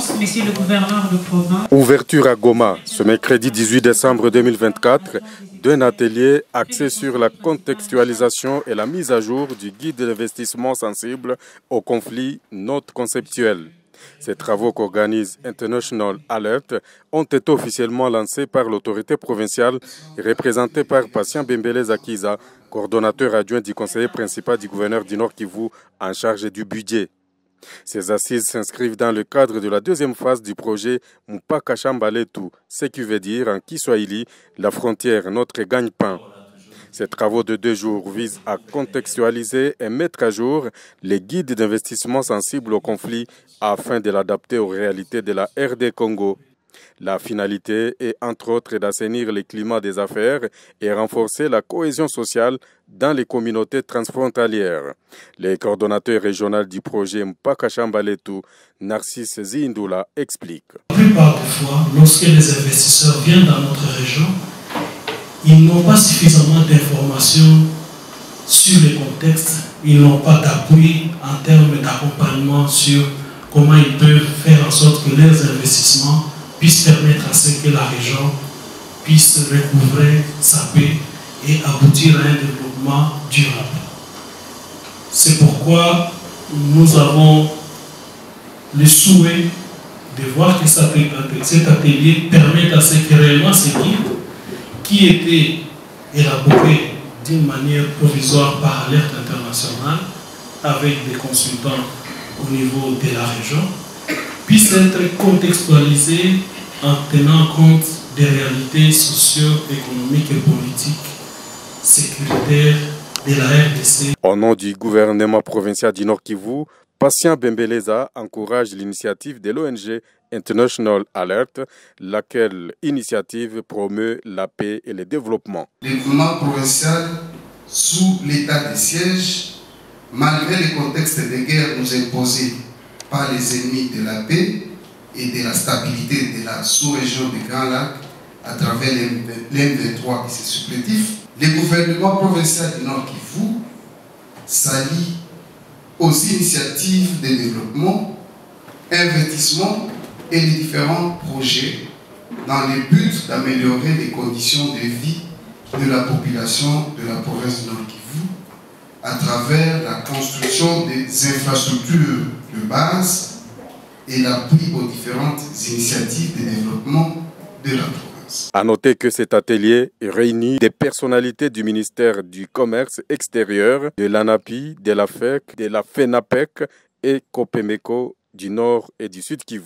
Excellence, Monsieur le gouverneur de province. Ouverture à Goma, ce mercredi 18 décembre 2024, d'un atelier axé sur la contextualisation et la mise à jour du guide d'investissement sensible au conflit note conceptuel. Ces travaux qu'organise International Alert ont été officiellement lancés par l'autorité provinciale représentée par Patient Bembele Zakiza, coordonnateur adjoint du conseiller principal du gouverneur du Nord Kivu en charge du budget. Ces assises s'inscrivent dans le cadre de la deuxième phase du projet Mpaka Shambaletu, ce qui veut dire en Kiswahili la frontière, notre gagne-pain. Ces travaux de 2 jours visent à contextualiser et mettre à jour les guides d'investissement sensibles au conflit afin de l'adapter aux réalités de la RD Congo. La finalité est entre autres d'assainir le climat des affaires et renforcer la cohésion sociale dans les communautés transfrontalières. Le coordonnateur régional du projet Mpaka Shambaletu, Narcisse Zindula, explique. La plupart des fois, lorsque les investisseurs viennent dans notre région, ils n'ont pas suffisamment d'informations sur le contexte, ils n'ont pas d'appui en termes d'accompagnement sur comment ils peuvent faire en sorte que leurs investissements puissent permettre à ce que la région puisse recouvrer sa paix et aboutir à un développement durable. C'est pourquoi nous avons le souhait de voir que cet atelier permette à ce que réellement ces guides qui étaient élaborés d'une manière provisoire par Alerte Internationale avec des consultants au niveau de la région puissent être contextualisés en tenant compte des réalités socio-économiques et politiques sécuritaires de la RDC. Au nom du gouvernement provincial du Nord Kivu, Patient Bembeleza encourage l'initiative de l'ONG International Alert, laquelle initiative promeut la paix et le développement. Le gouvernement provincial, sous l'état de siège, malgré le contexte de guerre nous imposé par les ennemis de la paix et de la stabilité de la sous-région du Grand Lac à travers l'M23 et ses supplétifs, le gouvernement provincial du Nord Kivu s'allie aux initiatives de développement, investissement et les différents projets dans le but d'améliorer les conditions de vie de la population de la province du Nord Kivu à travers la construction des infrastructures de base et l'appui aux différentes initiatives de développement de la province. À noter que cet atelier réunit des personnalités du ministère du Commerce extérieur, de l'ANAPI, de la FEC, de la FENAPEC et COPEMECO du Nord et du Sud Kivu.